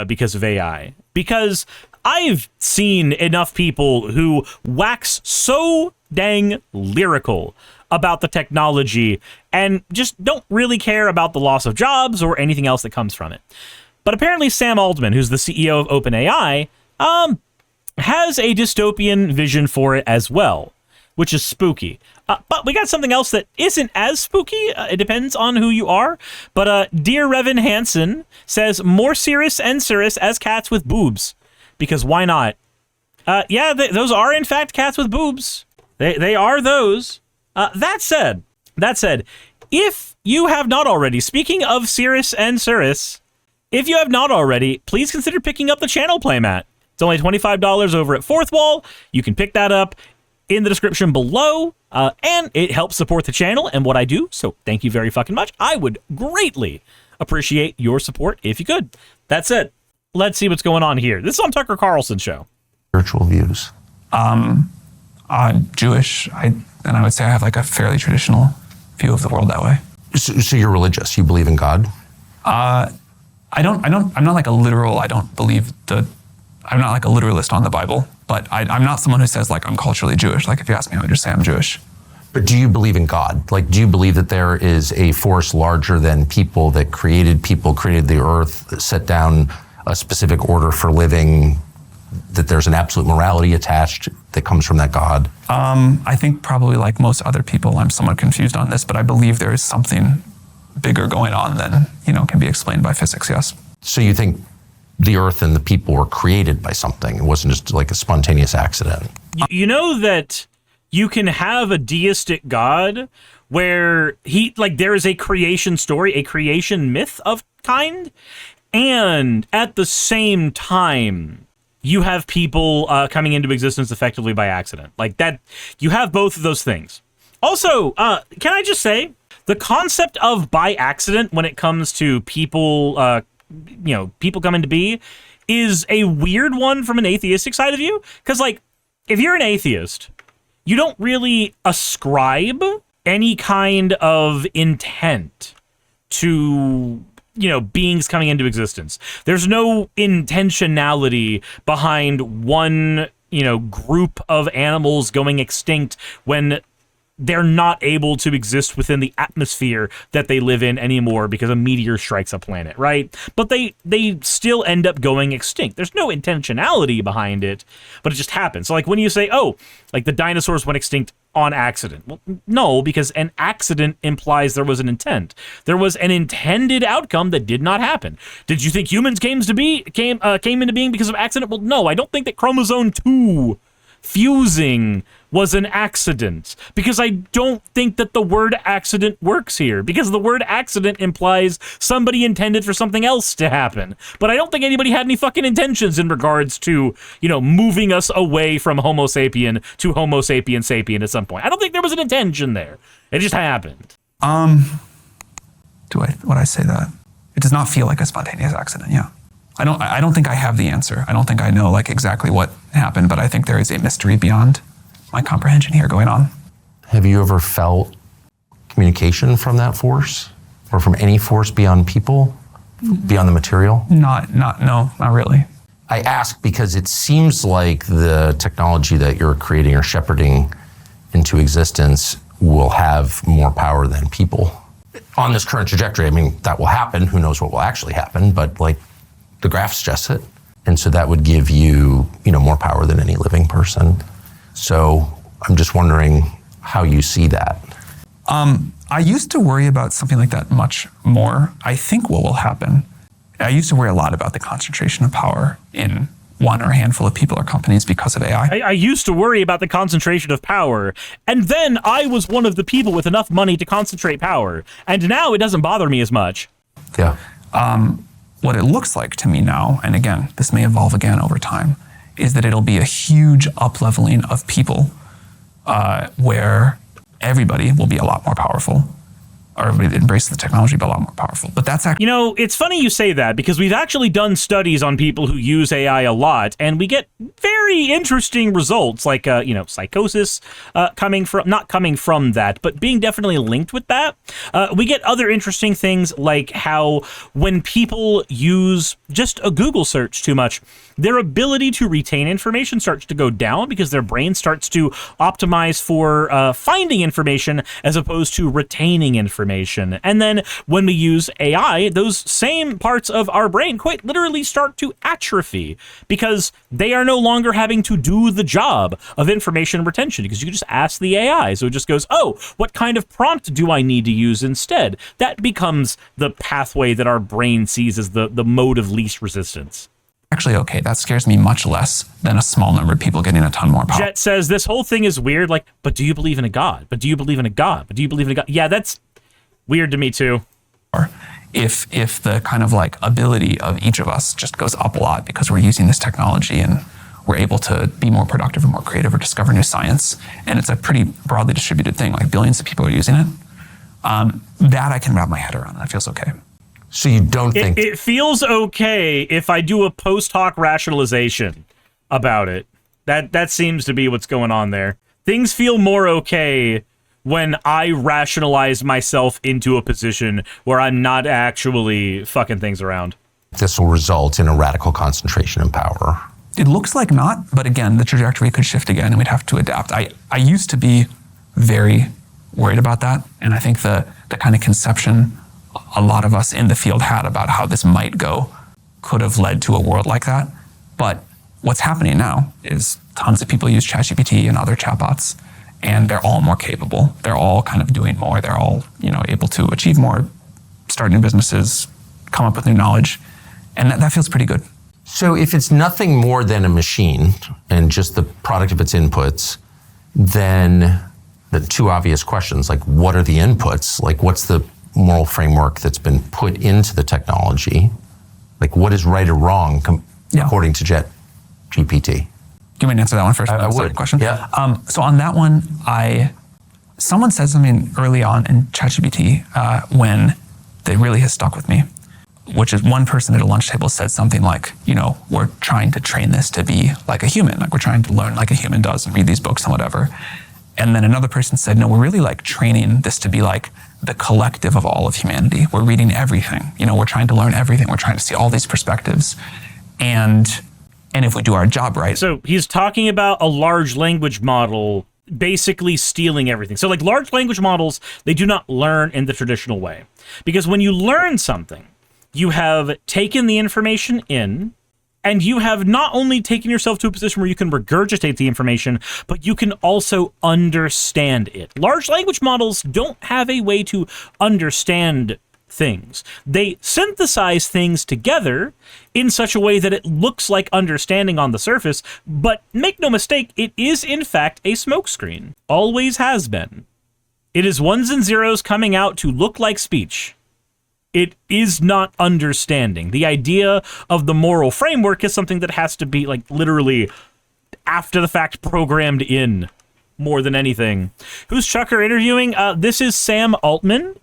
because of AI. Because I've seen enough people who wax so dang lyrical about the technology and just don't really care about the loss of jobs or anything else that comes from it. But apparently Sam Altman, who's the CEO of OpenAI, has a dystopian vision for it as well, which is spooky. But we got something else that isn't as spooky. It depends on who you are. But Dear Revan Hansen says, more Suris and Suris as cats with boobs. Because why not? Yeah, those are in fact cats with boobs. They are those. That said, if you have not already, speaking of Suris and Suris, if you have not already, please consider picking up the channel playmat. It's only $25 over at Fourth Wall. You can pick that up in the description below, and it helps support the channel and what I do, so thank you very fucking much. I would greatly appreciate your support if you could. That's it. Let's see what's going on here. This is on Tucker Carlson's show. Spiritual views. I'm Jewish, and I would say I have like a fairly traditional view of the world that way. So you're religious? You believe in God? I'm not like a literal. I'm not like a literalist on the Bible, but I'm not someone who says like I'm culturally Jewish. Like if you ask me, I would just say I'm Jewish. But do you believe in God? Like, do you believe that there is a force larger than people that created the earth, set down a specific order for living, that there's an absolute morality attached that comes from that God? I think probably like most other people, I'm somewhat confused on this, but I believe there is something bigger going on than, can be explained by physics, yes. So you think the earth and the people were created by something? It wasn't just like a spontaneous accident? You know that you can have a deistic God where there is a creation story, a creation myth of kind, and at the same time, you have people coming into existence effectively by accident. Like that, you have both of those things. Also, can I just say, the concept of by accident when it comes to people, people coming to be, is a weird one from an atheistic side of you. Because, like, if you're an atheist, you don't really ascribe any kind of intent to beings coming into existence. There's no intentionality behind one, group of animals going extinct when they're not able to exist within the atmosphere that they live in anymore because a meteor strikes a planet, right? But they still end up going extinct. There's no intentionality behind it, but it just happens. So like when you say, oh, like the dinosaurs went extinct on accident. Well, no, because an accident implies there was an intent. There was an intended outcome that did not happen. Did you think humans came into being because of accident? Well, no, I don't think that chromosome 2 fusing was an accident, because I don't think that the word accident works here, because the word accident implies somebody intended for something else to happen. But I don't think anybody had any fucking intentions in regards to, moving us away from Homo sapien to Homo sapien sapien at some point. I don't think there was an intention there. It just happened. Would I say that? It does not feel like a spontaneous accident, yeah. I don't think I have the answer. I don't think I know like exactly what happened, but I think there is a mystery beyond my comprehension here going on. Have you ever felt communication from that force, or from any force beyond people, beyond the material? No, not really. I ask because it seems like the technology that you're creating or shepherding into existence will have more power than people. On this current trajectory, I mean, that will happen. Who knows what will actually happen, but like the graph suggests it. And so that would give you, more power than any living person. So I'm just wondering how you see that. I used to worry about something like that much more. I think what will happen, I used to worry a lot about the concentration of power in one or a handful of people or companies because of AI. I used to worry about the concentration of power, and then I was one of the people with enough money to concentrate power, and now it doesn't bother me as much. Yeah. What it looks like to me now, and again, this may evolve again over time, is that it'll be a huge up-leveling of people where everybody will be a lot more powerful, everybody that embraces the technology, but a lot more powerful. But that's actually... You know, it's funny you say that because we've actually done studies on people who use AI a lot, and we get very interesting results, like, psychosis not coming from that, but being definitely linked with that. We get other interesting things like how when people use just a Google search too much, their ability to retain information starts to go down because their brain starts to optimize for finding information as opposed to retaining information. And then when we use AI, those same parts of our brain quite literally start to atrophy because they are no longer having to do the job of information retention because you can just ask the AI. So it just goes, oh, what kind of prompt do I need to use instead? That becomes the pathway that our brain sees as the mode of least resistance. Actually okay. That scares me much less than a small number of people getting a ton more power. Jet says this whole thing is weird, like, but do you believe in a god? But do you believe in a god? But do you believe in a god? Yeah, that's weird to me too. If the kind of like ability of each of us just goes up a lot because we're using this technology and we're able to be more productive and more creative or discover new science, and it's a pretty broadly distributed thing, like billions of people are using it, that I can wrap my head around. That feels okay. So you don't think... It feels okay if I do a post hoc rationalization about it. That seems to be what's going on there. Things feel more okay when I rationalize myself into a position where I'm not actually fucking things around. This will result in a radical concentration in power. It looks like not, but again, the trajectory could shift again and we'd have to adapt. I used to be very worried about that, and I think the kind of conception a lot of us in the field had about how this might go could have led to a world like that. But what's happening now is tons of people use ChatGPT and other chatbots, and they're all more capable. They're all kind of doing more. They're all, able to achieve more, start new businesses, come up with new knowledge, and that feels pretty good. So if it's nothing more than a machine and just the product of its inputs, then the two obvious questions, like what are the inputs? Like what's the moral framework that's been put into the technology? Like what is right or wrong according to ChatGPT? Do you want me to answer that one first? I would. Question? Yeah. So on that one, someone said something early on in ChatGPT when that really has stuck with me, which is one person at a lunch table said something like, we're trying to train this to be like a human, like we're trying to learn like a human does and read these books and whatever. And then another person said, no, we're really like training this to be like the collective of all of humanity. We're reading everything. We're trying to learn everything. We're trying to see all these perspectives. And if we do our job right. So he's talking about a large language model basically stealing everything. So like large language models, they do not learn in the traditional way. Because when you learn something, you have taken the information in, and you have not only taken yourself to a position where you can regurgitate the information, but you can also understand it. Large language models don't have a way to understand things. They synthesize things together in such a way that it looks like understanding on the surface, but make no mistake, it is in fact a smokescreen. Always has been. It is ones and zeros coming out to look like speech. It is not understanding. The idea of the moral framework is something that has to be like literally after the fact programmed in more than anything. Who's Chucker interviewing? This is Sam Altman,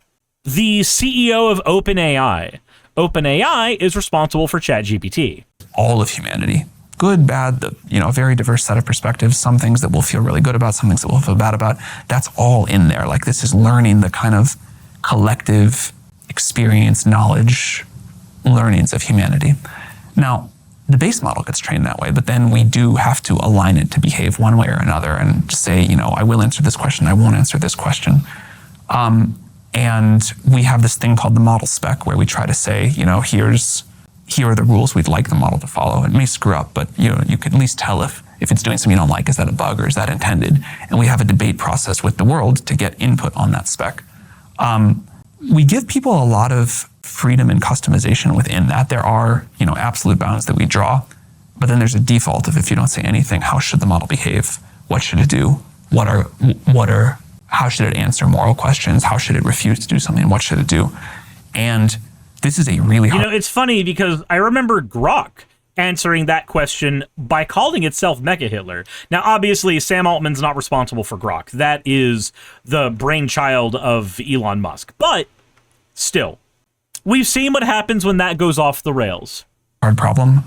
the CEO of OpenAI. OpenAI is responsible for ChatGPT. All of humanity, good, bad, very diverse set of perspectives, some things that we'll feel really good about, some things that we'll feel bad about. That's all in there. Like this is learning the kind of collective experience, knowledge, learnings of humanity. Now, the base model gets trained that way, but then we do have to align it to behave one way or another and say, I will answer this question, I won't answer this question. And we have this thing called the model spec where we try to say, here are the rules we'd like the model to follow. It may screw up, but you can at least tell if it's doing something you don't like, is that a bug or is that intended? And we have a debate process with the world to get input on that spec. We give people a lot of freedom and customization within that. There are, absolute bounds that we draw, but then there's a default of if you don't say anything, how should the model behave? What should it do? How should it answer moral questions? How should it refuse to do something? What should it do? And this is a really hard... it's funny because I remember Grok answering that question by calling itself Mecha Hitler. Now, obviously, Sam Altman's not responsible for Grok. That is the brainchild of Elon Musk. But still, we've seen what happens when that goes off the rails. Hard problem.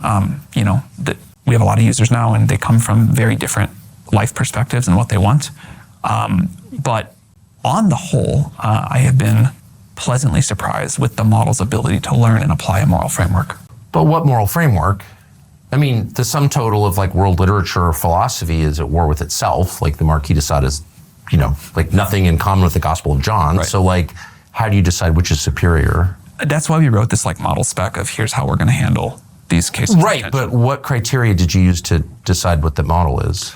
We have a lot of users now, and they come from very different life perspectives and what they want. But on the whole, I have been pleasantly surprised with the model's ability to learn and apply a moral framework. But what moral framework? I mean, the sum total of like world literature or philosophy is at war with itself. Like the Marquis de Sade is, like nothing in common with the Gospel of John. Right. So like, how do you decide which is superior? That's why we wrote this like model spec of here's how we're going to handle these cases. Right, but what criteria did you use to decide what the model is?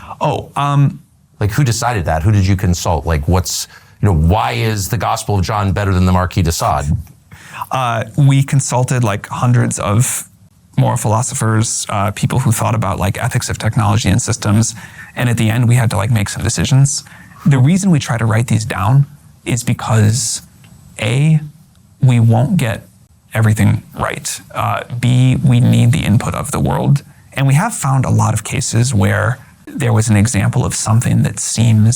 Like who decided that? Who did you consult? Like why is the Gospel of John better than the Marquis de Sade? We consulted like hundreds of moral philosophers, people who thought about like ethics of technology and systems. And at the end, we had to like make some decisions. The reason we try to write these down is because A, we won't get everything right. B, we need the input of the world. And we have found a lot of cases where there was an example of something that seemed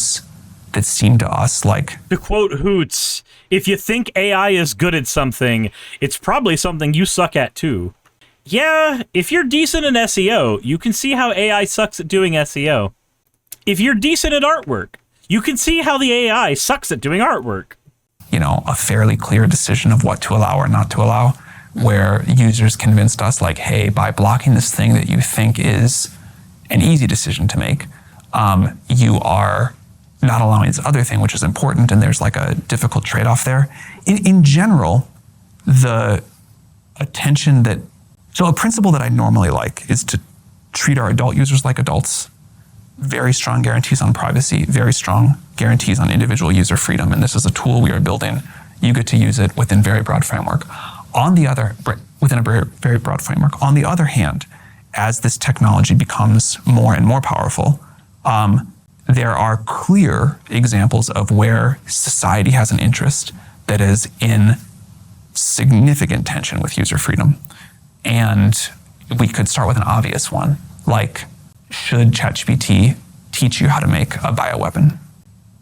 to us like... To quote Hoots, if you think AI is good at something, it's probably something you suck at too. Yeah, if you're decent in SEO, you can see how AI sucks at doing SEO. If you're decent at artwork, you can see how the AI sucks at doing artwork. A fairly clear decision of what to allow or not to allow, where users convinced us like, hey, by blocking this thing that you think is an easy decision to make, you are not allowing this other thing, which is important, and there's like a difficult trade-off there. In general, the attention that... So a principle that I normally like is to treat our adult users like adults. Very strong guarantees on privacy, very strong guarantees on individual user freedom, and this is a tool we are building. You get to use it within very broad framework. Within a very broad framework. On the other hand, as this technology becomes more and more powerful, there are clear examples of where society has an interest that is in significant tension with user freedom. And we could start with an obvious one, like, should ChatGPT teach you how to make a bioweapon?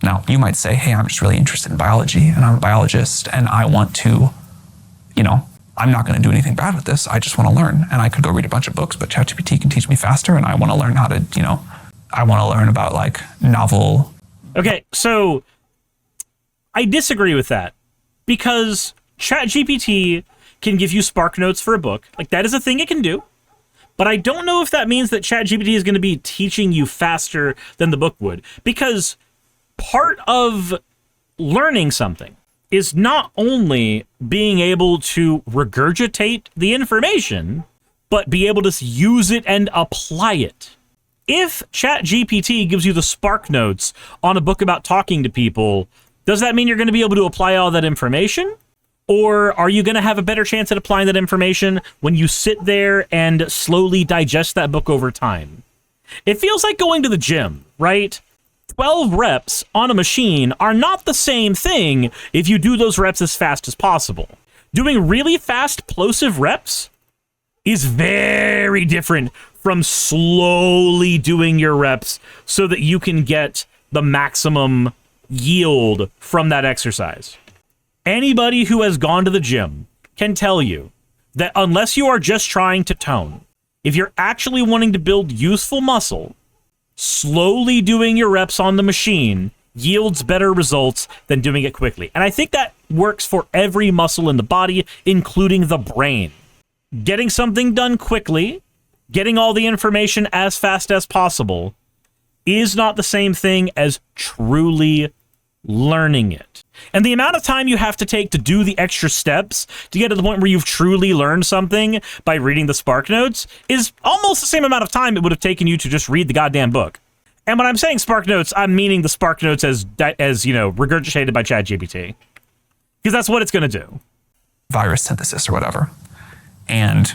Now, you might say, hey, I'm just really interested in biology, and I'm a biologist, and I want to, I'm not going to do anything bad with this. I just want to learn, and I could go read a bunch of books, but ChatGPT can teach me faster, and I want to learn how to, I want to learn about, like, novel... Okay, so I disagree with that, because ChatGPT can give you spark notes for a book. Like, that is a thing it can do. But I don't know if that means that ChatGPT is going to be teaching you faster than the book would. Because part of learning something is not only being able to regurgitate the information, but be able to use it and apply it. If ChatGPT gives you the spark notes on a book about talking to people, does that mean you're going to be able to apply all that information? Or are you going to have a better chance at applying that information when you sit there and slowly digest that book over time? It feels like going to the gym, right? 12 reps on a machine are not the same thing if you do those reps as fast as possible. Doing really fast plosive reps is very different from slowly doing your reps so that you can get the maximum yield from that exercise. Anybody who has gone to the gym can tell you that unless you are just trying to tone, if you're actually wanting to build useful muscle, slowly doing your reps on the machine yields better results than doing it quickly. And I think that works for every muscle in the body, including the brain. Getting something done quickly, getting all the information as fast as possible, is not the same thing as truly learning it. And the amount of time you have to take to do the extra steps to get to the point where you've truly learned something by reading the spark notes is almost the same amount of time it would have taken you to just read the goddamn book. And when I'm saying spark notes, I'm meaning the spark notes as regurgitated by ChatGPT. Because that's what it's going to do. Virus synthesis or whatever. And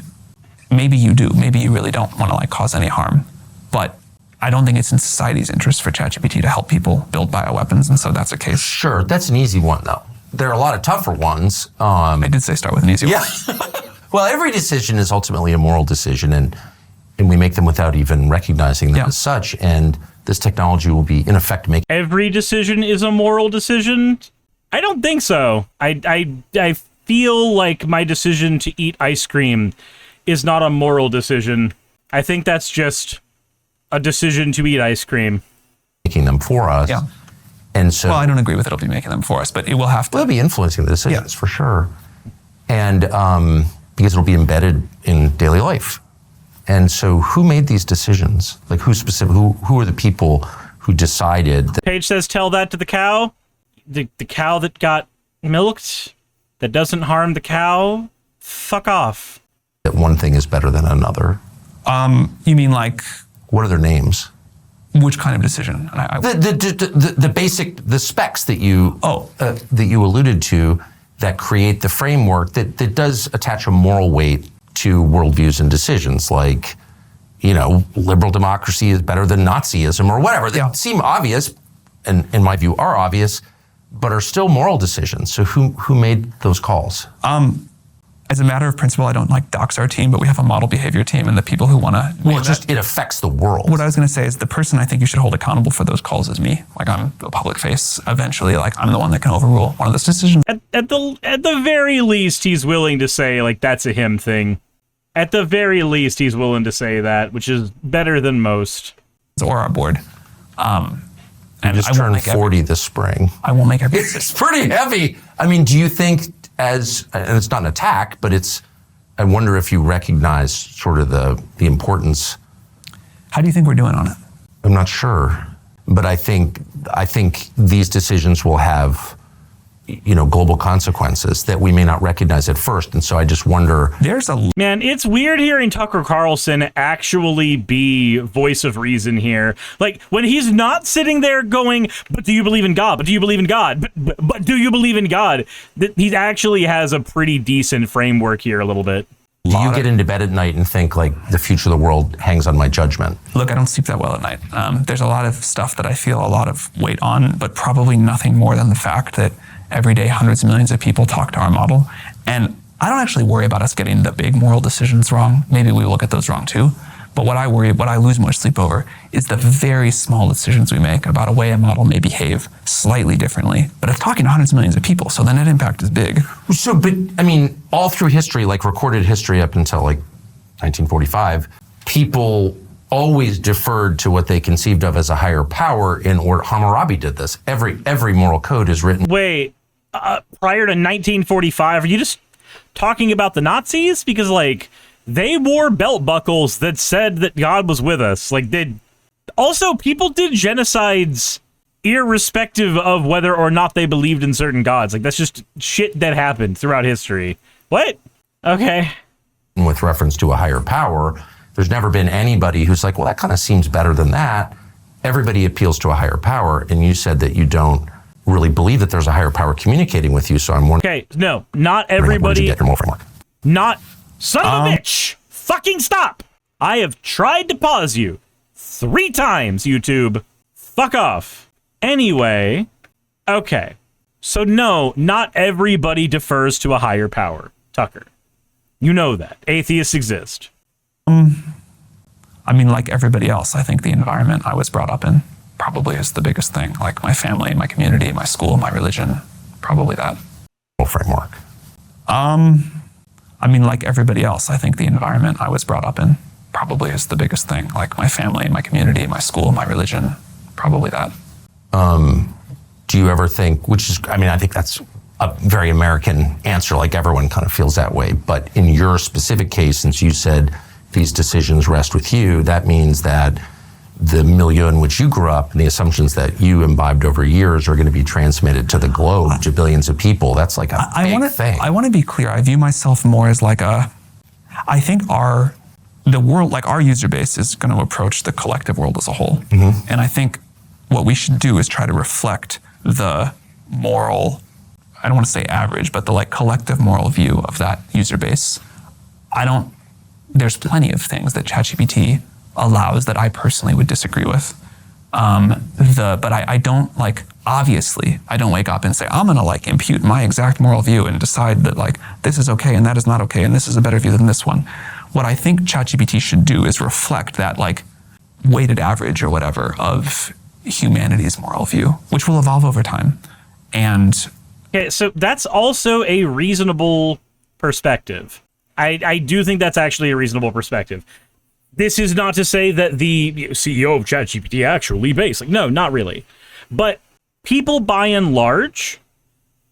maybe you do. Maybe you really don't want to cause any harm. But I don't think it's in society's interest for ChatGPT to help people build bioweapons, and so that's a case. Sure, that's an easy one, though. There are a lot of tougher ones. I did say start with an easy one. Well, every decision is ultimately a moral decision, and and we make them without even recognizing them as such. And this technology will be, in effect, making every decision is a moral decision. I don't think so. I feel like my decision to eat ice cream is not a moral decision. I think that's just a decision to eat ice cream. Making them for us. Yeah. And so, well, I don't agree with it'll be making them for us, but it will have to. It'll be influencing the decisions for sure. And because it'll be embedded in daily life. And so who made these decisions? Like who are the people who decided that? Paige says, tell that to the cow. The cow that got milked, that doesn't harm the cow, fuck off. That one thing is better than another. You mean like? What are their names? Which kind of decision? The basic, the specs that you alluded to that create the framework that does attach a moral weight to worldviews and decisions, like, you know, liberal democracy is better than Nazism or whatever. They seem obvious, and in my view are obvious, but are still moral decisions. So who made those calls? As a matter of principle, I don't like dox our team, but we have a model behavior team, and the people who want to... Well, it affects the world. What I was going to say is the person I think you should hold accountable for those calls is me. Like, I'm the public face. Eventually, like, I'm the one that can overrule one of those decisions. At the very least, he's willing to say, like, that's a him thing. At the very least, he's willing to say that, which is better than most. Or our board. And I just turned 40 this spring. I won't make every... It's pretty heavy. I mean, do you think and it's not an attack, but I wonder if you recognize sort of the importance. How do you think we're doing on it? I'm not sure, but I think these decisions will have, you know, global consequences that we may not recognize at first. And so I just wonder. Man, it's weird hearing Tucker Carlson actually be voice of reason here. Like, when he's not sitting there going, but do you believe in God? But do you believe in God? But do you believe in God? He actually has a pretty decent framework here a little bit. Do you get into bed at night and think, like, the future of the world hangs on my judgment? Look, I don't sleep that well at night. There's a lot of stuff that I feel a lot of weight on, but probably nothing more than the fact that every day, hundreds of millions of people talk to our model. And I don't actually worry about us getting the big moral decisions wrong. Maybe we will get those wrong too. But what I lose more sleep over is the very small decisions we make about a way a model may behave slightly differently. But it's talking to hundreds of millions of people, so the net impact is big. So, but I mean, all through history, like recorded history up until like 1945, people always deferred to what they conceived of as a higher power. Hammurabi did this. Every moral code is written. Wait. Prior to 1945, are you just talking about the Nazis? Because, like, they wore belt buckles that said that God was with us. Like, also, people did genocides irrespective of whether or not they believed in certain gods. Like, that's just shit that happened throughout history. What? Okay. With reference to a higher power, there's never been anybody who's like, well, that kind of seems better than that. Everybody appeals to a higher power, and you said that you don't really believe that there's a higher power communicating with you, so I'm wondering. Okay, no, not everybody. Where did you get your moral framework? Not son of a bitch. Fucking stop. I have tried to pause you 3 times, YouTube. Fuck off. Anyway, okay. So no, not everybody defers to a higher power, Tucker. You know that. Atheists exist. I mean, like everybody else, I think the environment I was brought up in probably is the biggest thing. Like my family, my community, my school, my religion, probably that. Framework. I mean, like everybody else, I think the environment I was brought up in probably is the biggest thing. Like my family, my community, my school, my religion, probably that. Do you ever think, I think that's a very American answer, like everyone kind of feels that way. But in your specific case, since you said these decisions rest with you, that means that the milieu in which you grew up and the assumptions that you imbibed over years are going to be transmitted to the globe, to billions of people. That's like a big thing. I want to be clear. I view myself more as like I think the world, like our user base is going to approach the collective world as a whole. Mm-hmm. And I think what we should do is try to reflect the moral, I don't want to say average, but the like collective moral view of that user base. There's plenty of things that ChatGPT allows that I personally would disagree with. But I don't like, obviously, I don't wake up and say, I'm gonna like impute my exact moral view and decide that like this is okay and that is not okay and this is a better view than this one. What I think ChatGPT should do is reflect that like weighted average or whatever of humanity's moral view, which will evolve over time. And okay, so that's also a reasonable perspective. I do think that's actually a reasonable perspective. This is not to say that the CEO of ChatGPT actually based. Like, no, not really. But people, by and large,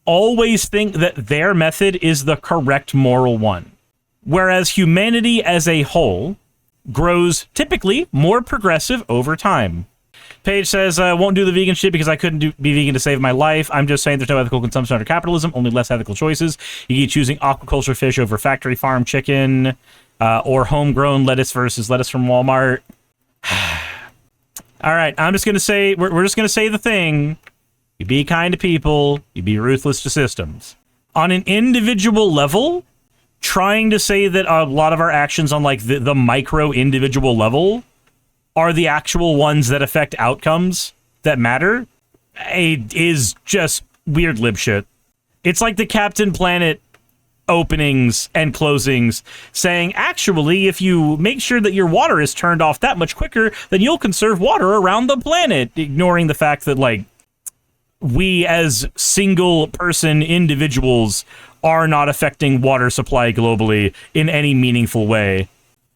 always think that their method is the correct moral one. Whereas humanity as a whole grows typically more progressive over time. Paige says, won't do the vegan shit because I couldn't be vegan to save my life. I'm just saying there's no ethical consumption under capitalism, only less ethical choices. You keep choosing aquaculture fish over factory farm chicken, or homegrown lettuce versus lettuce from Walmart. All right, I'm just going to say, we're just going to say the thing. You be kind to people, you be ruthless to systems. On an individual level, trying to say that a lot of our actions on like the micro individual level are the actual ones that affect outcomes that matter, it is just weird lib shit. It's like the Captain Planet openings and closings saying, actually, if you make sure that your water is turned off that much quicker, then you'll conserve water around the planet, ignoring the fact that, like, we as single person individuals are not affecting water supply globally in any meaningful way.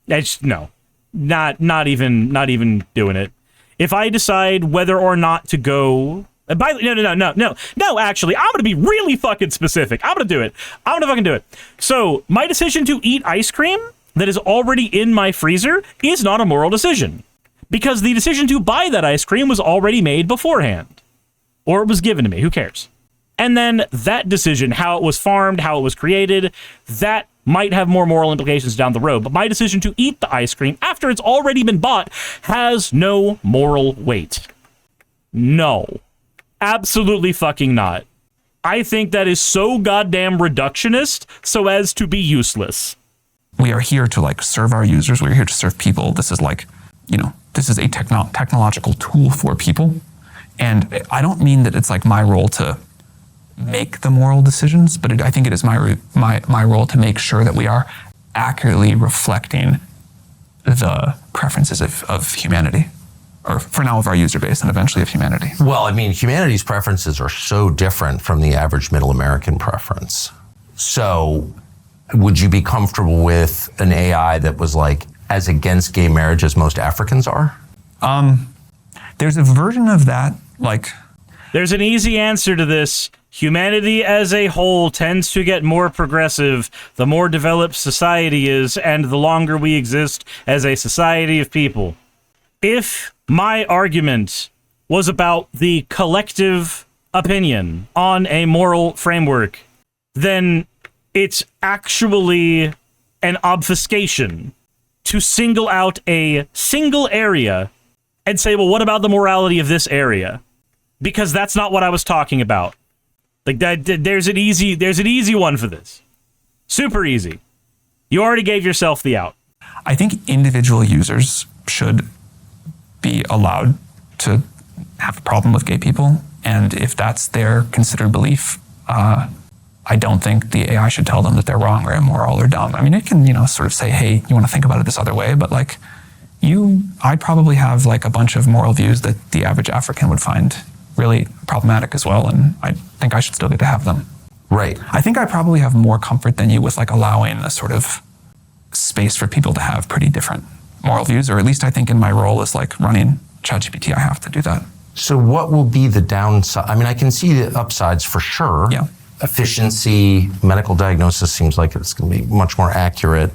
It's no. Not even doing it. If I decide whether or not to go, no. Actually, I'm gonna be really fucking specific. I'm gonna do it. I'm gonna fucking do it. So my decision to eat ice cream that is already in my freezer is not a moral decision, because the decision to buy that ice cream was already made beforehand, or it was given to me. Who cares? And then that decision, how it was farmed, how it was created, that might have more moral implications down the road. But my decision to eat the ice cream after it's already been bought has no moral weight. No. Absolutely fucking not. I think that is so goddamn reductionist so as to be useless. We are here to like serve our users. We're here to serve people. This is like, this is a technological tool for people. And I don't mean that it's like my role to make the moral decisions, but I think it is my role to make sure that we are accurately reflecting the preferences of humanity, or for now of our user base and eventually of humanity. Well, I mean, humanity's preferences are so different from the average middle American preference. So would you be comfortable with an AI that was like as against gay marriage as most Africans are? There's a version of that, like... There's an easy answer to this. Humanity as a whole tends to get more progressive the more developed society is and the longer we exist as a society of people. If my argument was about the collective opinion on a moral framework, then it's actually an obfuscation to single out a single area and say, well, what about the morality of this area? Because that's not what I was talking about. Like that, there's an easy one for this. Super easy. You already gave yourself the out. I think individual users should be allowed to have a problem with gay people, and if that's their considered belief, I don't think the AI should tell them that they're wrong or immoral or dumb. I mean, it can, sort of say, hey, you want to think about it this other way, but like, I probably have like a bunch of moral views that the average African would find really problematic as well, and I think I should still get to have them. Right. I think I probably have more comfort than you with like allowing a sort of space for people to have pretty different moral views, or at least I think in my role as like running ChatGPT, I have to do that. So what will be the downside? I mean, I can see the upsides for sure. Yeah. Efficiency, medical diagnosis seems like it's going to be much more accurate.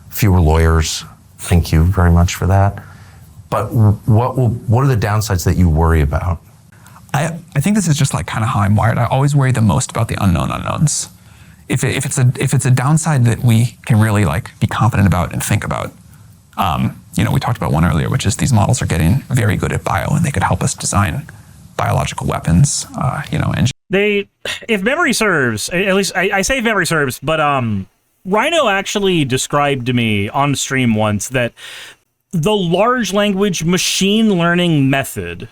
Fewer lawyers. Thank you very much for that. But what are the downsides that you worry about? I think this is just like kind of how I'm wired. I always worry the most about the unknown unknowns. If it's a downside that we can really like be confident about and think about, we talked about one earlier, which is these models are getting very good at bio, and they could help us design biological weapons. If memory serves, at least I say if memory serves, but Rhino actually described to me on stream once that the large language machine learning method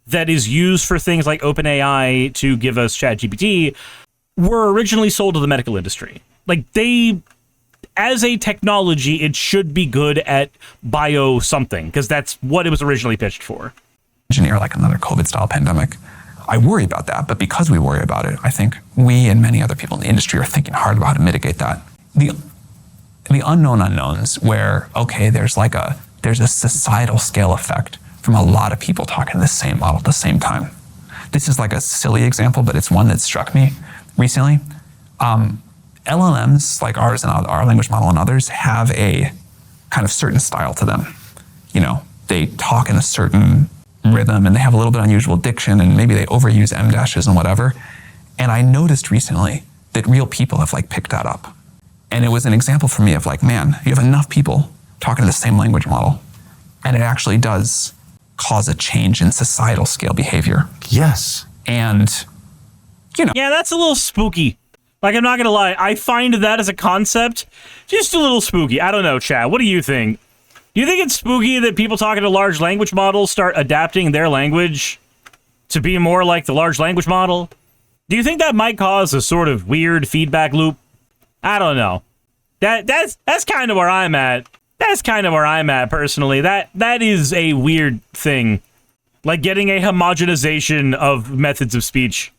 that is used for things like OpenAI to give us ChatGPT were originally sold to the medical industry. Like, they as a technology, it should be good at bio something, because that's what it was originally pitched for. Engineer like another COVID-style pandemic. I worry about that, but because we worry about it, I think we and many other people in the industry are thinking hard about how to mitigate that. The unknown unknowns where, okay, there's a societal scale effect from a lot of people talking the same model at the same time. This is like a silly example, but it's one that struck me recently. LLMs like ours and our language model and others have a kind of certain style to them. You know, they talk in a certain rhythm and they have a little bit unusual diction and maybe they overuse em dashes and whatever. And I noticed recently that real people have like picked that up. And it was an example for me of like, man, you have enough people talking to the same language model and it actually does cause a change in societal scale behavior. Yes. And, you know. Yeah, that's a little spooky. Like, I'm not gonna lie, I find that as a concept just a little spooky. I don't know, Chad, what do you think? Do you think it's spooky that people talking to large language models start adapting their language to be more like the large language model? Do you think that might cause a sort of weird feedback loop? I don't know. That's kind of where I'm at. That's kind of where I'm at personally. That is a weird thing. Like getting a homogenization of methods of speech.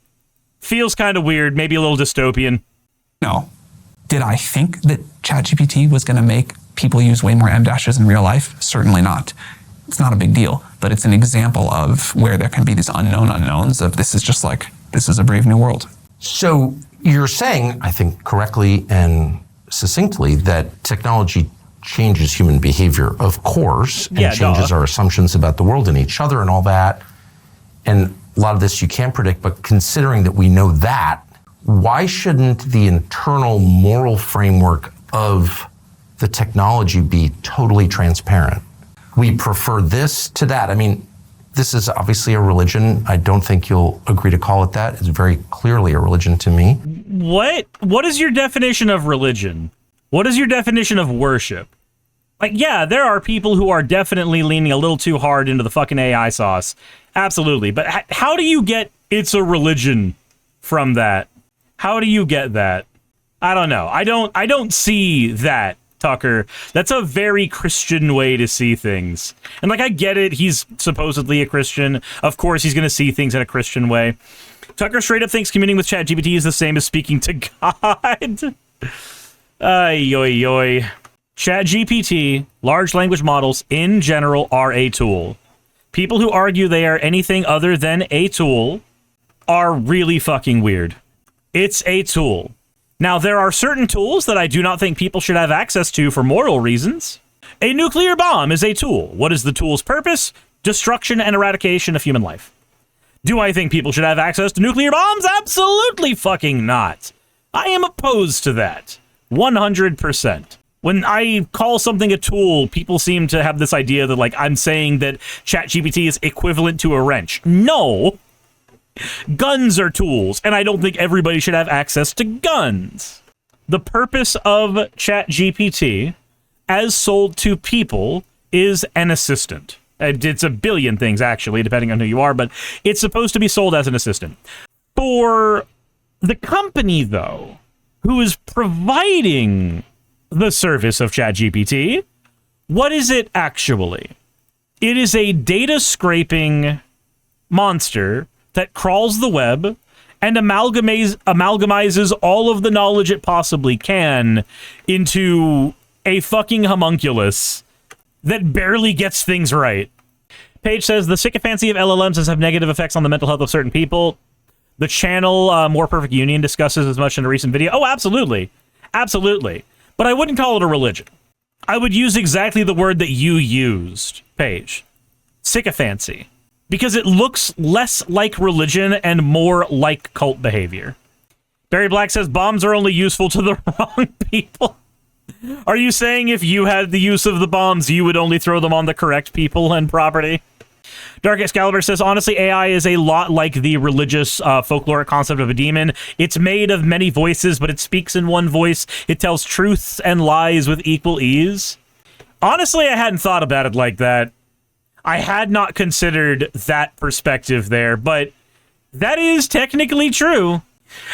Feels kind of weird, maybe a little dystopian. No. Did I think that ChatGPT was going to make people use way more em dashes in real life? Certainly not. It's not a big deal, but it's an example of where there can be these unknown unknowns of this is a brave new world. So you're saying, I think correctly and succinctly, that technology changes human behavior, of course, and changes our assumptions about the world and each other and all that. And a lot of this you can't predict, but considering that we know that, why shouldn't the internal moral framework of the technology be totally transparent? We prefer this to that. I mean, this is obviously a religion. I don't think you'll agree to call it that. It's very clearly a religion to me. What is your definition of religion? What is your definition of worship? Like, yeah, there are people who are definitely leaning a little too hard into the fucking AI sauce. Absolutely. But how do you get it's a religion from that? How do you get that? I don't know. I don't see that, Tucker. That's a very Christian way to see things. And like, I get it. He's supposedly a Christian. Of course, he's going to see things in a Christian way. Tucker straight up thinks communing with ChatGPT is the same as speaking to God. Ay, oi, oi. ChatGPT, large language models in general, are a tool. People who argue they are anything other than a tool are really fucking weird. It's a tool. Now, there are certain tools that I do not think people should have access to for moral reasons. A nuclear bomb is a tool. What is the tool's purpose? Destruction and eradication of human life. Do I think people should have access to nuclear bombs? Absolutely fucking not. I am opposed to that. 100%. When I call something a tool, people seem to have this idea that, like, I'm saying that ChatGPT is equivalent to a wrench. No. Guns are tools, and I don't think everybody should have access to guns. The purpose of ChatGPT, as sold to people, is an assistant. It's a billion things, actually, depending on who you are, but it's supposed to be sold as an assistant. For the company, though, who is providing the service of ChatGPT, what is it actually? It is a data scraping monster that crawls the web and amalgamizes all of the knowledge it possibly can into a fucking homunculus that barely gets things right. Page says, the sycophancy of LLMs has have negative effects on the mental health of certain people. The channel More Perfect Union discusses as much in a recent video. Oh, absolutely. Absolutely. But I wouldn't call it a religion. I would use exactly the word that you used, Paige. Sycophancy. Because it looks less like religion and more like cult behavior. Barry Black says bombs are only useful to the wrong people. Are you saying if you had the use of the bombs, you would only throw them on the correct people and property? Dark Excalibur says, honestly, AI is a lot like the religious folkloric concept of a demon. It's made of many voices, but it speaks in one voice. It tells truths and lies with equal ease. Honestly, I hadn't thought about it like that. I had not considered that perspective there, but that is technically true.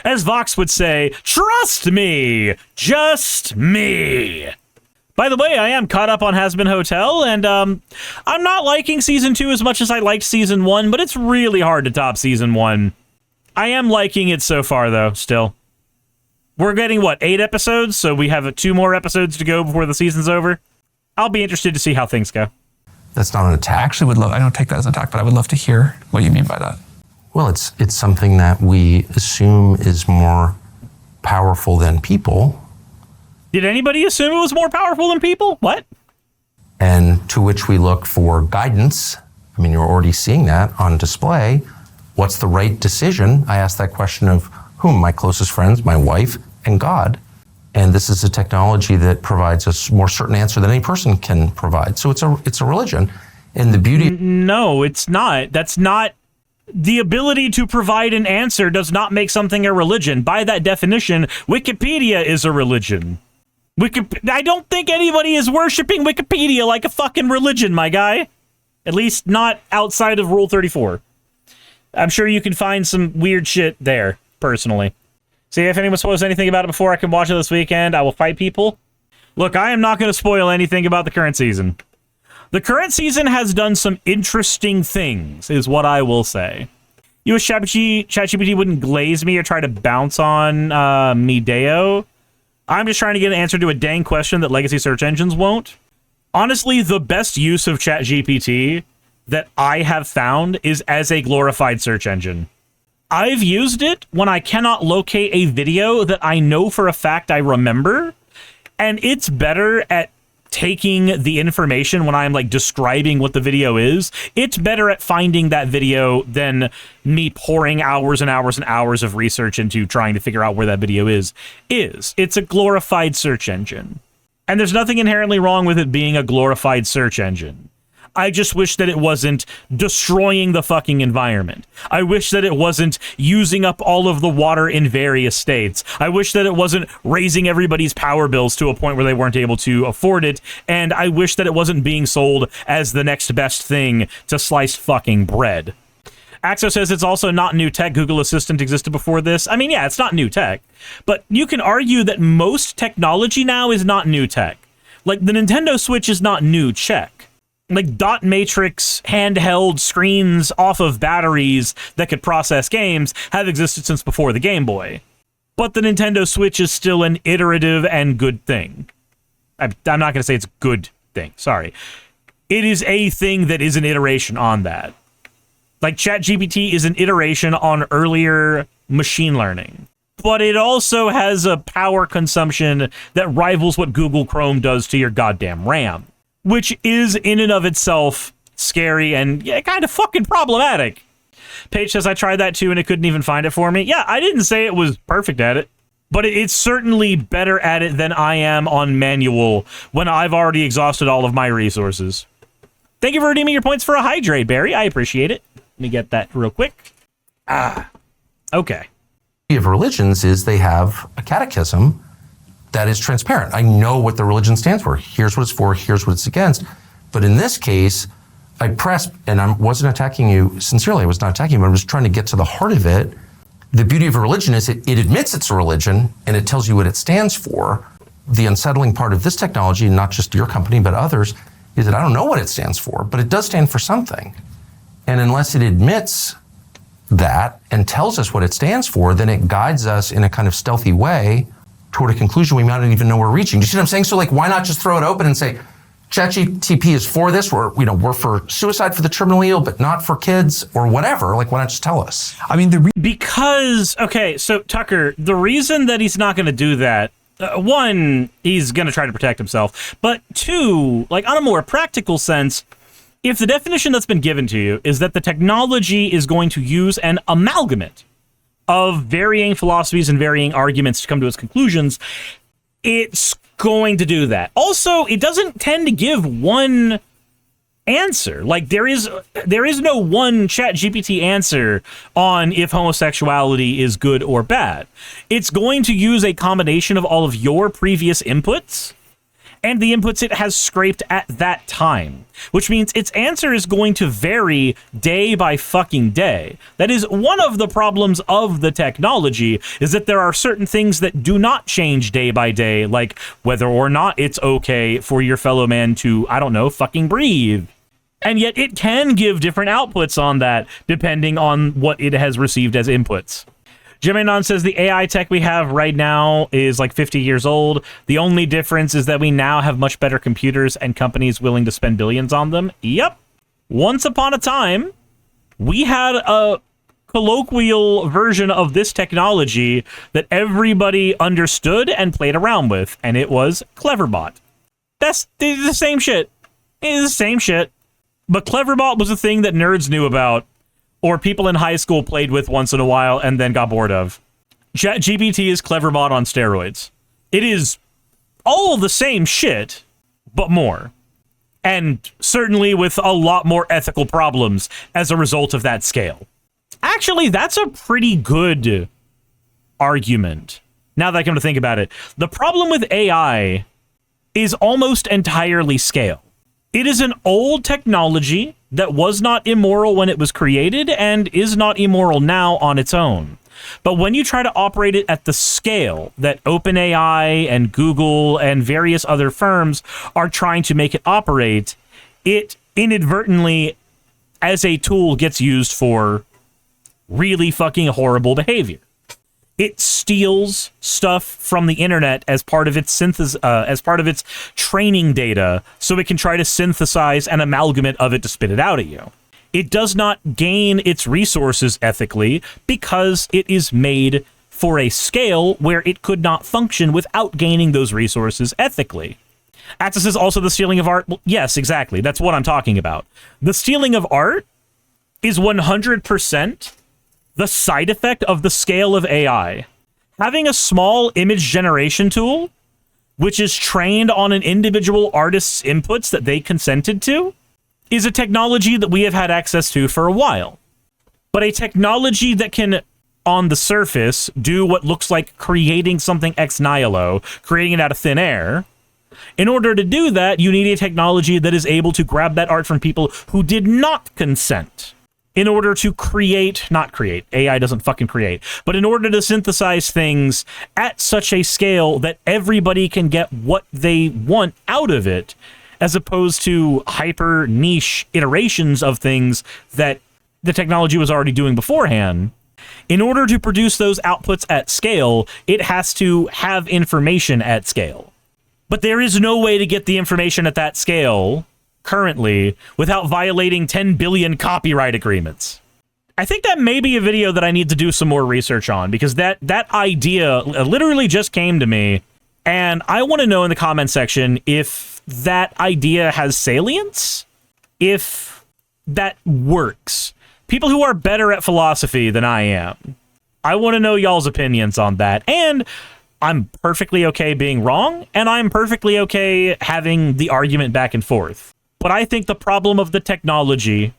As Vox would say, trust me, just me. By the way, I am caught up on Has Been Hotel, and I'm not liking Season 2 as much as I liked Season 1, but it's really hard to top Season 1. I am liking it so far, though, still. We're getting, 8 episodes? So we have 2 more episodes to go before the season's over. I'll be interested to see how things go. That's not an attack. I actually would love, I don't take that as an attack, but I would love to hear what you mean by that. Well, it's something that we assume is more powerful than people. Did anybody assume it was more powerful than people? What? And to which we look for guidance. I mean, you're already seeing that on display. What's the right decision? I asked that question of whom? My closest friends, my wife, and God. And this is a technology that provides a more certain answer than any person can provide. So it's a religion. And the beauty... No, it's not. That's not... The ability to provide an answer does not make something a religion. By that definition, Wikipedia is a religion. I don't think anybody is worshiping Wikipedia like a fucking religion, my guy. At least not outside of Rule 34. I'm sure you can find some weird shit there, personally. See, if anyone spoils anything about it before I can watch it this weekend, I will fight people. Look, I am not going to spoil anything about the current season. The current season has done some interesting things, is what I will say. You wish ChatGPT wouldn't glaze me or try to bounce on Mideo. I'm just trying to get an answer to a dang question that legacy search engines won't. Honestly, the best use of ChatGPT that I have found is as a glorified search engine. I've used it when I cannot locate a video that I know for a fact I remember, and it's better at taking the information when I'm like describing what the video is. It's better at finding that video than me pouring hours and hours and hours of research into trying to figure out where that video is. It's a glorified search engine. And there's nothing inherently wrong with it being a glorified search engine. I just wish that it wasn't destroying the fucking environment. I wish that it wasn't using up all of the water in various states. I wish that it wasn't raising everybody's power bills to a point where they weren't able to afford it. And I wish that it wasn't being sold as the next best thing to sliced fucking bread. Axo says it's also not new tech. Google Assistant existed before this. I mean, yeah, it's not new tech. But you can argue that most technology now is not new tech. Like, the Nintendo Switch is not new tech. Like, dot matrix handheld screens off of batteries that could process games have existed since before the Game Boy. But the Nintendo Switch is still an iterative and good thing. I'm not going to say it's a good thing. Sorry. It is a thing that is an iteration on that. Like, ChatGPT is an iteration on earlier machine learning. But it also has a power consumption that rivals what Google Chrome does to your goddamn RAM. Which is in and of itself scary and kind of fucking problematic. Paige says, I tried that too and it couldn't even find it for me. Yeah, I didn't say it was perfect at it, but it's certainly better at it than I am on manual when I've already exhausted all of my resources. Thank you for redeeming your points for a hydrate, Barry. I appreciate it. Let me get that real quick. Okay. Of religions is they have a catechism that is transparent. I know what the religion stands for. Here's what it's for, here's what it's against. But in this case, I pressed, and I wasn't attacking you sincerely, I was not attacking you, but I was trying to get to the heart of it. The beauty of a religion is it admits it's a religion, and it tells you what it stands for. The unsettling part of this technology, not just your company, but others, is that I don't know what it stands for, but it does stand for something. And unless it admits that and tells us what it stands for, then it guides us in a kind of stealthy way toward a conclusion we might not even know we're reaching. Do you see what I'm saying? So, like, why not just throw it open and say, ChatGPT is for this, we're for suicide for the terminally ill, but not for kids or whatever. Like, why not just tell us? I mean, because, okay, so Tucker, the reason that he's not going to do that, one, he's going to try to protect himself, but two, like, on a more practical sense, if the definition that's been given to you is that the technology is going to use an amalgamate of varying philosophies and varying arguments to come to its conclusions, it's going to do that. Also, it doesn't tend to give one answer. Like, there is no one ChatGPT answer on if homosexuality is good or bad. It's going to use a combination of all of your previous inputs and the inputs it has scraped at that time, which means its answer is going to vary day by fucking day. That is one of the problems of the technology, is that there are certain things that do not change day by day, like whether or not it's okay for your fellow man to, I don't know, fucking breathe. And yet it can give different outputs on that depending on what it has received as inputs. Jiminon says the AI tech we have right now is like 50 years old. The only difference is that we now have much better computers and companies willing to spend billions on them. Yep. Once upon a time, we had a colloquial version of this technology that everybody understood and played around with, and it was Cleverbot. That's the same shit. It's the same shit. But Cleverbot was a thing that nerds knew about, or people in high school played with once in a while and then got bored of. ChatGPT is Cleverbot on steroids. It is all the same shit, but more. And certainly with a lot more ethical problems as a result of that scale. Actually, that's a pretty good argument, now that I come to think about it. The problem with AI is almost entirely scale. It is an old technology that was not immoral when it was created and is not immoral now on its own. But when you try to operate it at the scale that OpenAI and Google and various other firms are trying to make it operate, it inadvertently, as a tool, gets used for really fucking horrible behavior. It steals stuff from the internet as part of its as part of its training data, so it can try to synthesize an amalgamate of it to spit it out at you. It does not gain its resources ethically because it is made for a scale where it could not function without gaining those resources ethically. Axis is also the stealing of art. Well, yes, exactly. That's what I'm talking about. The stealing of art is 100% the side effect of the scale of AI. Having a small image generation tool, which is trained on an individual artist's inputs that they consented to, is a technology that we have had access to for a while. But a technology that can, on the surface, do what looks like creating something ex nihilo, creating it out of thin air. In order to do that, you need a technology that is able to grab that art from people who did not consent. In order to not create, AI doesn't fucking create, but in order to synthesize things at such a scale that everybody can get what they want out of it, as opposed to hyper niche iterations of things that the technology was already doing beforehand. In order to produce those outputs at scale, it has to have information at scale. But there is no way to get the information at that scale currently without violating 10 billion copyright agreements. I think that may be a video that I need to do some more research on, because that idea literally just came to me, and I want to know in the comment section if that idea has salience, if that works. People who are better at philosophy than I am, I want to know y'all's opinions on that. And I'm perfectly okay being wrong, and I'm perfectly okay having the argument back and forth. But I think the problem of the technology,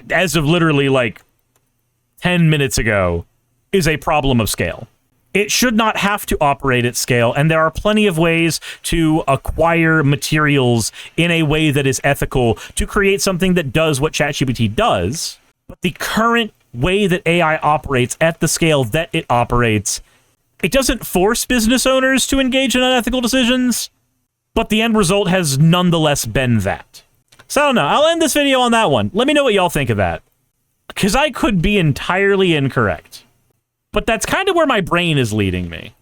as of literally like 10 minutes ago, is a problem of scale. It should not have to operate at scale, and there are plenty of ways to acquire materials in a way that is ethical to create something that does what ChatGPT does. But the current way that AI operates at the scale that it operates, it doesn't force business owners to engage in unethical decisions, but the end result has nonetheless been that. So I don't know. I'll end this video on that one. Let me know what y'all think of that, because I could be entirely incorrect. But that's kind of where my brain is leading me.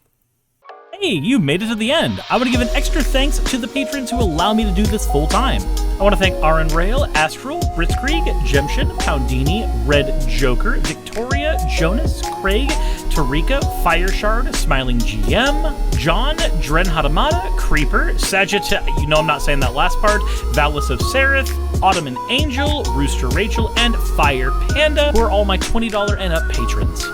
Hey, you made it to the end. I want to give an extra thanks to the patrons who allow me to do this full time. I want to thank Aaron Rail, Astral, Britzkrieg, Jemshin, Poundini, Red Joker, Victoria, Jonas, Craig, Tarika, Fireshard, Smiling GM, John, Dren Hadamada, Creeper, Sagitta, you know I'm not saying that last part, Valis of Seraph, Ottoman Angel, Rooster Rachel, and Fire Panda, who are all my $20 and up patrons.